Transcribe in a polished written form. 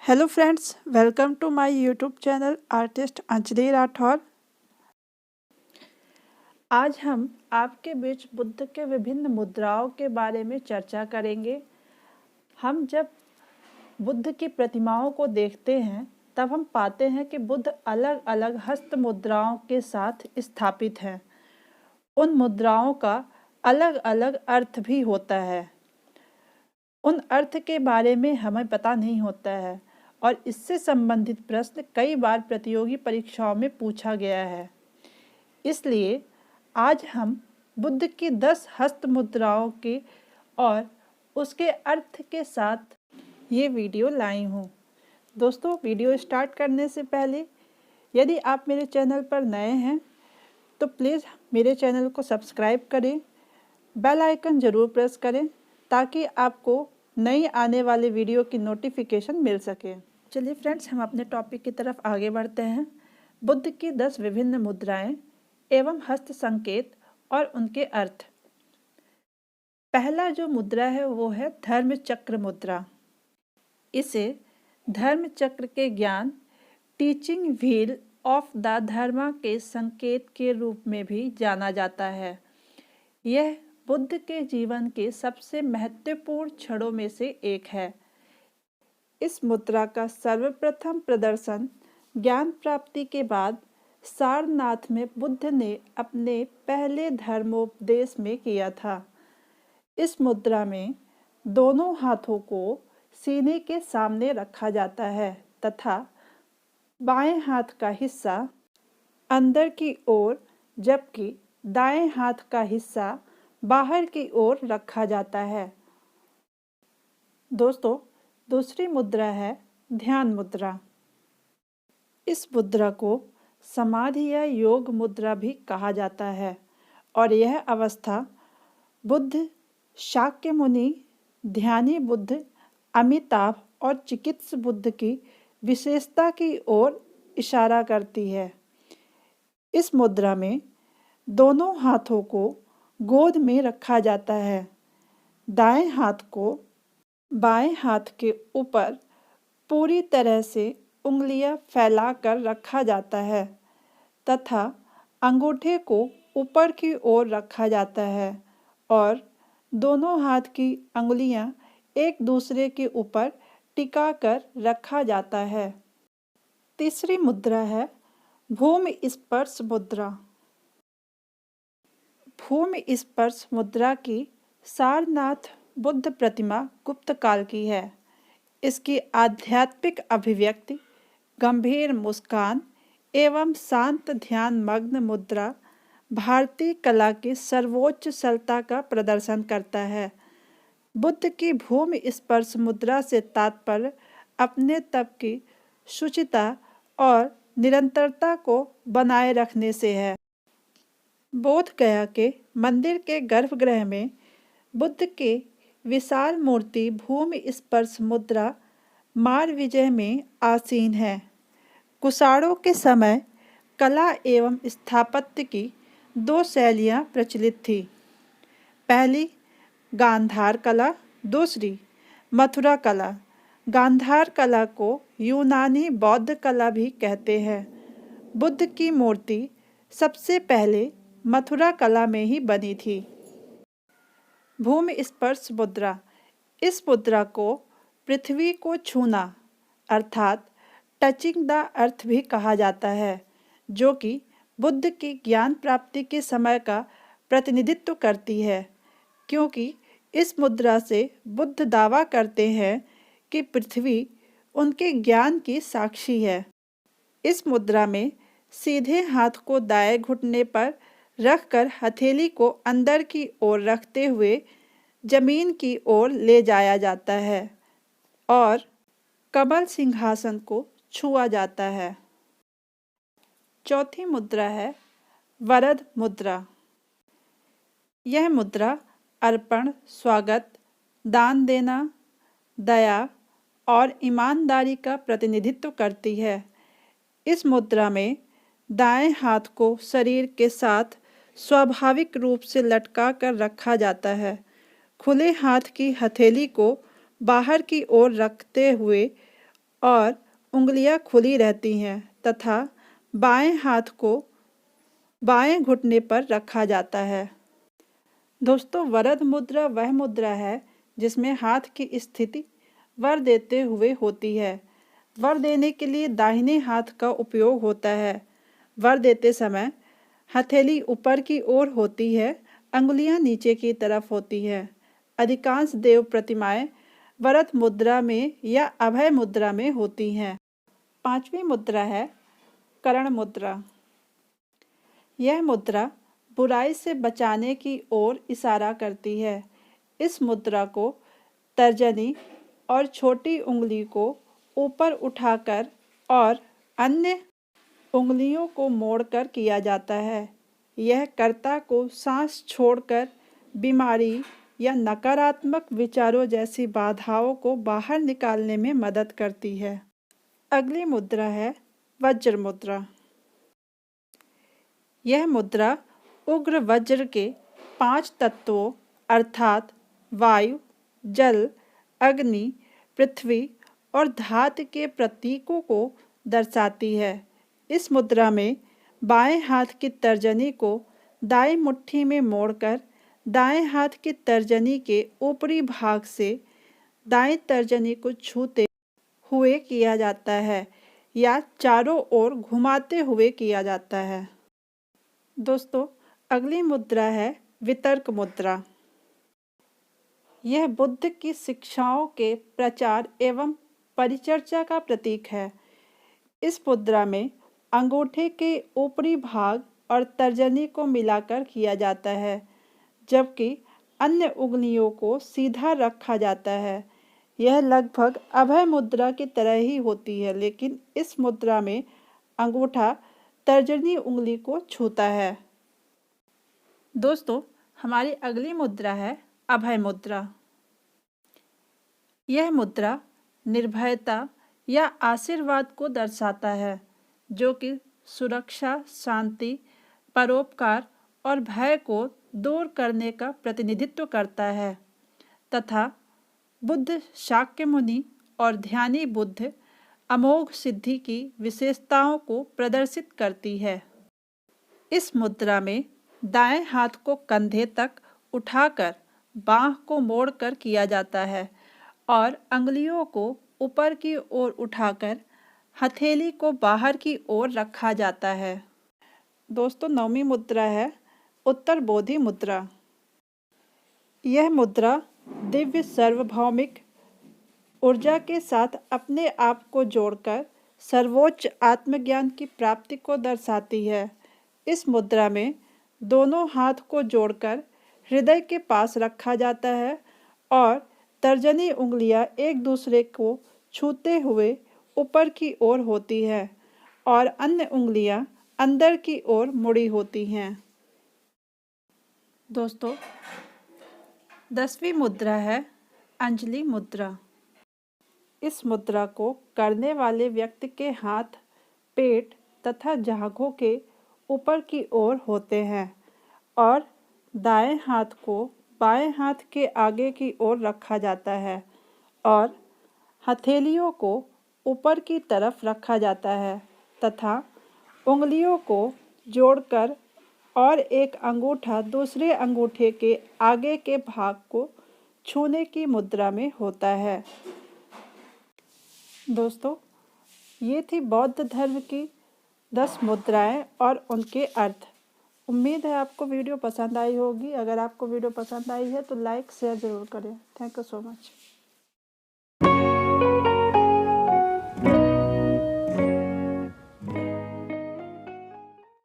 Hello friends, welcome to my YouTube channel artist Anjali Rathore. आज हम आपके बीच बुद्ध के विभिन्न मुद्राओं के बारे में चर्चा करेंगे। हम जब बुद्ध की प्रतिमाओं को देखते हैं तब हम पाते हैं कि बुद्ध अलग अलग हस्त मुद्राओं के साथ स्थापित हैं। उन मुद्राओं का अलग अलग अर्थ भी होता है। उन अर्थ के बारे में हमें पता नहीं होता है और इससे संबंधित प्रश्न कई बार प्रतियोगी परीक्षाओं में पूछा गया है। इसलिए आज हम बुद्ध की 10 हस्त मुद्राओं के और उसके अर्थ के साथ ये वीडियो लाई हूँ। दोस्तों, वीडियो स्टार्ट करने से पहले यदि आप मेरे चैनल पर नए हैं तो प्लीज़ मेरे चैनल को सब्सक्राइब करें, बेल आइकन ज़रूर प्रेस करें ताकि आपको नई आने वाली वीडियो की नोटिफिकेशन मिल सके। चलिए फ्रेंड्स, हम अपने टॉपिक की तरफ आगे बढ़ते हैं। बुद्ध की 10 विभिन्न मुद्राएं एवं हस्त संकेत और उनके अर्थ। पहला जो मुद्रा है वो है धर्म चक्र मुद्रा। इसे धर्म चक्र के ज्ञान, टीचिंग व्हील ऑफ द धर्मा के संकेत के रूप में भी जाना जाता है। यह बुद्ध के जीवन के सबसे महत्वपूर्ण क्षणों में से एक है। इस मुद्रा का सर्वप्रथम प्रदर्शन ज्ञान प्राप्ति के बाद सारनाथ में बुद्ध ने अपने पहले धर्मोपदेश में किया था। इस मुद्रा में दोनों हाथों को सीने के सामने रखा जाता है तथा बाएं हाथ का हिस्सा अंदर की ओर जबकि दाएं हाथ का हिस्सा बाहर की ओर रखा जाता है। दोस्तों, दूसरी मुद्रा है ध्यान मुद्रा। इस मुद्रा को समाधि या योग मुद्रा भी कहा जाता है और यह अवस्था बुद्ध, शाक्य मुनि, ध्यानी बुद्ध, अमिताभ और चिकित्स बुद्ध की विशेषता की ओर इशारा करती है। इस मुद्रा में दोनों हाथों को गोद में रखा जाता है। दाएं हाथ को बाएं हाथ के ऊपर पूरी तरह से उंगलियां फैलाकर रखा जाता है तथा अंगूठे को ऊपर की ओर रखा जाता है और दोनों हाथ की अंगुलियां एक दूसरे के ऊपर टिका कर रखा जाता है। तीसरी मुद्रा है भूमि स्पर्श मुद्रा। भूमि स्पर्श मुद्रा की सारनाथ बुद्ध प्रतिमा गुप्त काल की है। इसकी आध्यात्मिक अभिव्यक्ति गंभीर मुस्कान एवं शांत ध्यान मग्न मुद्रा भारतीय कला की सर्वोच्च सरलता का प्रदर्शन करता है। बुद्ध की भूमि स्पर्श मुद्रा से तात्पर्य अपने तप की शुचिता और निरंतरता को बनाए रखने से है। बोध गया के मंदिर के गर्भगृह में बुद्ध के विशाल मूर्ति भूमि स्पर्श मुद्रा मार विजय में आसीन है। कुषाणों के समय कला एवं स्थापत्य की 2 शैलियाँ प्रचलित थी। पहली गांधार कला, दूसरी मथुरा कला। गांधार कला को यूनानी बौद्ध कला भी कहते हैं। बुद्ध की मूर्ति सबसे पहले मथुरा कला में ही बनी थी। भूमि स्पर्श मुद्रा। इस मुद्रा को पृथ्वी को छूना अर्थात टचिंग द अर्थ भी कहा जाता है, जो कि बुद्ध की ज्ञान प्राप्ति के समय का प्रतिनिधित्व करती है, क्योंकि इस मुद्रा से बुद्ध दावा करते हैं कि पृथ्वी उनके ज्ञान की साक्षी है। इस मुद्रा में सीधे हाथ को दाएं घुटने पर रखकर हथेली को अंदर की ओर रखते हुए जमीन की ओर ले जाया जाता है और कमल सिंहासन को छुआ जाता है। चौथी मुद्रा है वरद मुद्रा। यह मुद्रा अर्पण, स्वागत, दान देना, दया और ईमानदारी का प्रतिनिधित्व करती है। इस मुद्रा में दाएं हाथ को शरीर के साथ स्वाभाविक रूप से लटका कर रखा जाता है। खुले हाथ की हथेली को बाहर की ओर रखते हुए और उंगलियां खुली रहती हैं तथा बाएं हाथ को बाएं घुटने पर रखा जाता है। दोस्तों, वरद मुद्रा वह मुद्रा है जिसमें हाथ की स्थिति वर देते हुए होती है। वर देने के लिए दाहिने हाथ का उपयोग होता है। वर देते समय हथेली ऊपर की ओर होती है, अंगुलियां नीचे की तरफ होती हैं। अधिकांश देव प्रतिमाएं वरद मुद्रा में या अभय मुद्रा में होती हैं। पांचवी मुद्रा है करण मुद्रा। यह मुद्रा बुराई से बचाने की ओर इशारा करती है। इस मुद्रा को तर्जनी और छोटी उंगली को ऊपर उठाकर और अन्य उंगलियों को मोड़कर किया जाता है। यह कर्ता को सांस छोड़कर बीमारी या नकारात्मक विचारों जैसी बाधाओं को बाहर निकालने में मदद करती है। अगली मुद्रा है वज्र मुद्रा। यह मुद्रा उग्र वज्र के 5 तत्वों अर्थात वायु, जल, अग्नि, पृथ्वी और धातु के प्रतीकों को दर्शाती है। इस मुद्रा में बाएं हाथ की तर्जनी को दाएं मुट्ठी में मोड़कर दाएं हाथ की तर्जनी के ऊपरी भाग से दाएं तर्जनी को छूते हुए किया जाता है या चारों ओर घुमाते हुए किया जाता है। दोस्तों, अगली मुद्रा है वितर्क मुद्रा। यह बुद्ध की शिक्षाओं के प्रचार एवं परिचर्चा का प्रतीक है। इस मुद्रा में अंगूठे के ऊपरी भाग और तर्जनी को मिलाकर किया जाता है, जबकि अन्य उंगलियों को सीधा रखा जाता है। यह लगभग अभय मुद्रा की तरह ही होती है, लेकिन इस मुद्रा में अंगूठा तर्जनी उंगली को छूता है। दोस्तों, हमारी अगली मुद्रा है अभय मुद्रा। यह मुद्रा निर्भयता या आशीर्वाद को दर्शाता है, जो कि सुरक्षा, शांति, परोपकार और भय को दूर करने का प्रतिनिधित्व करता है तथा बुद्ध, शाक्य मुनि और ध्यानी बुद्ध अमोघ सिद्धि की विशेषताओं को प्रदर्शित करती है। इस मुद्रा में दाएं हाथ को कंधे तक उठाकर बांह को मोड़कर किया जाता है और अंगुलियों को ऊपर की ओर उठाकर हथेली को बाहर की ओर रखा जाता है। दोस्तों, 9वीं मुद्रा है उत्तर बोधि मुद्रा। यह मुद्रा दिव्य सार्वभौमिक ऊर्जा के साथ अपने आप को जोड़कर सर्वोच्च आत्मज्ञान की प्राप्ति को दर्शाती है। इस मुद्रा में दोनों हाथ को जोड़कर हृदय के पास रखा जाता है और तर्जनी उंगलियां एक दूसरे को छूते हुए ऊपर की ओर होती है और अन्य उंगलियां अंदर की ओर मुड़ी होती हैं। दोस्तों, 10वीं मुद्रा है अंजलि मुद्रा। इस मुद्रा को करने वाले व्यक्ति के हाथ, पेट तथा जांघों के ऊपर की ओर होते हैं और दाएं हाथ को बाएं हाथ के आगे की ओर रखा जाता है और हथेलियों को ऊपर की तरफ रखा जाता है तथा उंगलियों को जोड़कर और एक अंगूठा दूसरे अंगूठे के आगे के भाग को छूने की मुद्रा में होता है। दोस्तों, ये थी बौद्ध धर्म की 10 मुद्राएं और उनके अर्थ। उम्मीद है आपको वीडियो पसंद आई होगी। अगर आपको वीडियो पसंद आई है तो लाइक शेयर ज़रूर करें। Thank you so much.